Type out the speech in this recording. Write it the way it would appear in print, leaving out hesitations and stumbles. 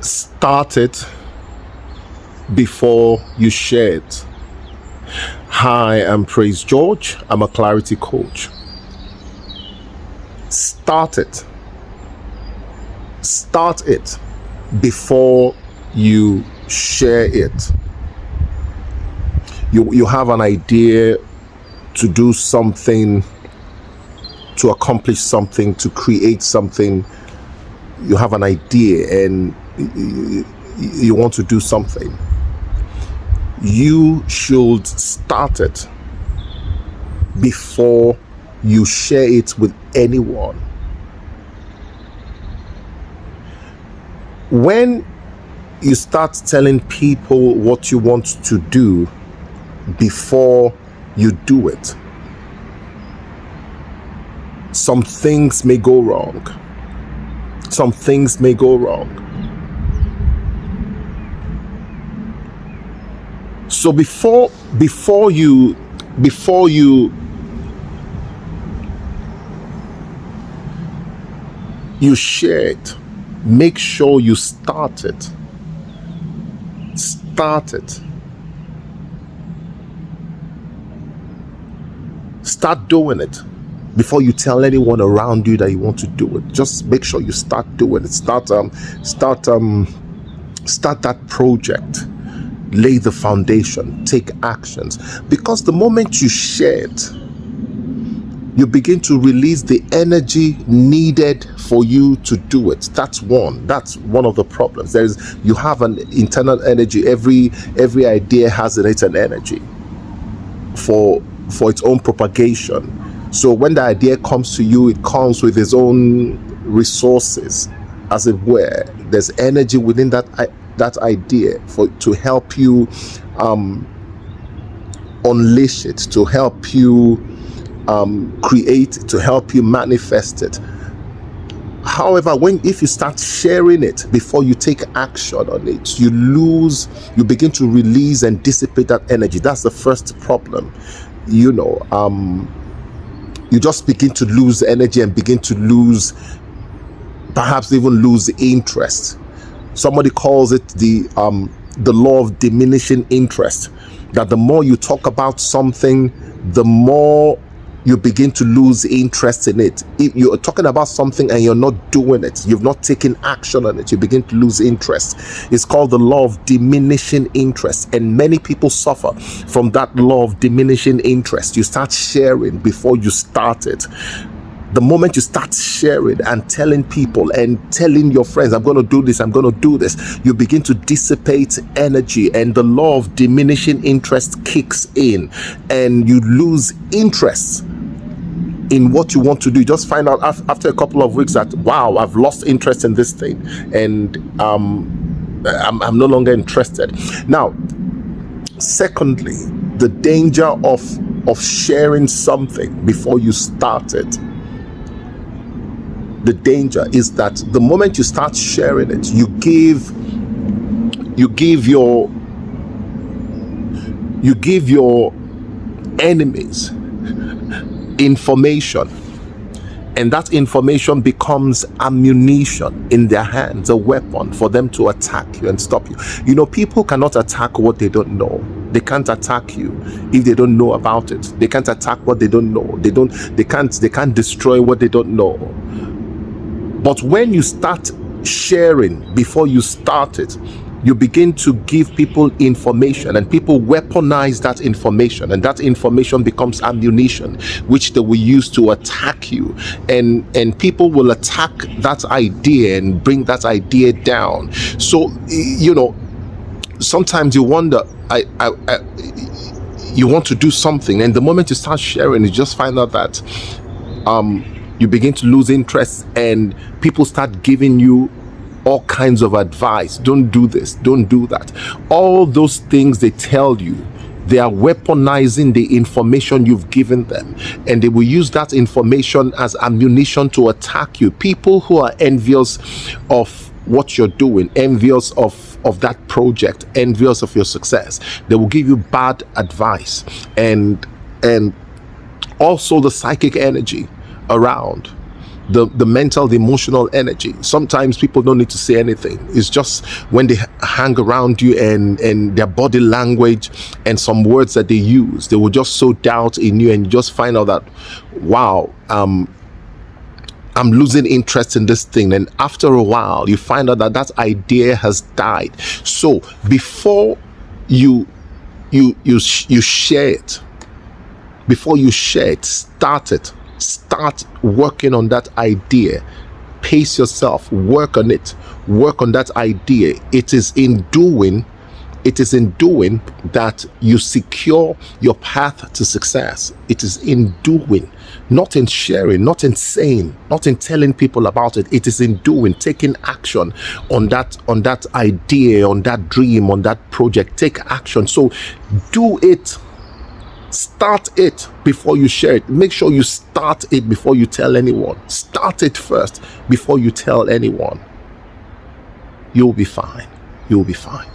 Start it before you share it. Hi, I'm Praise George. I'm a clarity coach. Start it. Start it before you share it. You have an idea to do something, to accomplish something, to create something. You have an idea and you want to do something. You should start it before you share it with anyone. When you start telling people what you want to do before you do it, some things may go wrong. Some things may go wrong. So before you share it, make sure you start it. Start it. Start doing it before you tell anyone around you that you want to do it. Just make sure you start doing it. Start that project. Lay the foundation, take actions, because the moment you share it, you begin to release the energy needed for you to do it. That's one of the problems. You have an internal energy. Every idea has in it an energy for its own propagation. So when the idea comes to you, it comes with its own resources, as it were. There's energy within that idea to help you unleash it, to help you create, to help you manifest it. However, if you start sharing it before you take action on it, you begin to release and dissipate that energy. That's the first problem. You just begin to lose energy and begin to perhaps even lose interest. Somebody calls it the law of diminishing interest, that the more you talk about something, the more you begin to lose interest in it. If you're talking about something and you're not doing it, you've not taken action on it, you begin to lose interest. It's called the law of diminishing interest, and many people suffer from that law of diminishing interest. You start sharing before you start it. The moment you start sharing and telling people and telling your friends, I'm going to do this, I'm going to do this, you begin to dissipate energy, and the law of diminishing interest kicks in, and you lose interest in what you want to do. You just find out after a couple of weeks that, wow, I've lost interest in this thing, and I'm no longer interested. Now, secondly, the danger of sharing something before you start it. The danger is that the moment you start sharing it, you give your enemies information, and that information becomes ammunition in their hands, a weapon for them to attack you and stop you. People cannot attack what they don't know. They can't attack you if they don't know about it. They can't attack what they don't know. They can't destroy what they don't know. But when you start sharing before you start it, you begin to give people information, and people weaponize that information, and that information becomes ammunition which they will use to attack you, and people will attack that idea and bring that idea down. So sometimes you wonder, you want to do something, and the moment you start sharing, you just find out that you begin to lose interest, and people start giving you all kinds of advice. Don't do this, don't do that. All those things they tell you, they are weaponizing the information you've given them, and they will use that information as ammunition to attack you. People who are envious of what you're doing, envious of that project, envious of your success, they will give you bad advice, and also the psychic energy around. the mental, the emotional energy. Sometimes people don't need to say anything. It's just when they hang around you and their body language and some words that they use, they will just sow doubt in you, and you just find out that, wow, I'm losing interest in this thing. And after a while, you find out that that idea has died. So before you share it, start working on that idea. Pace yourself, work on it, work on that idea. It is in doing that you secure your path to success. It is in doing, not in sharing, not in saying, not in telling people about it. It is in doing, taking action on that idea, on that dream, on that project. Take action. So do it. Start it before you share it. Make sure you start it before you tell anyone. Start it first before you tell anyone. You'll be fine. You'll be fine.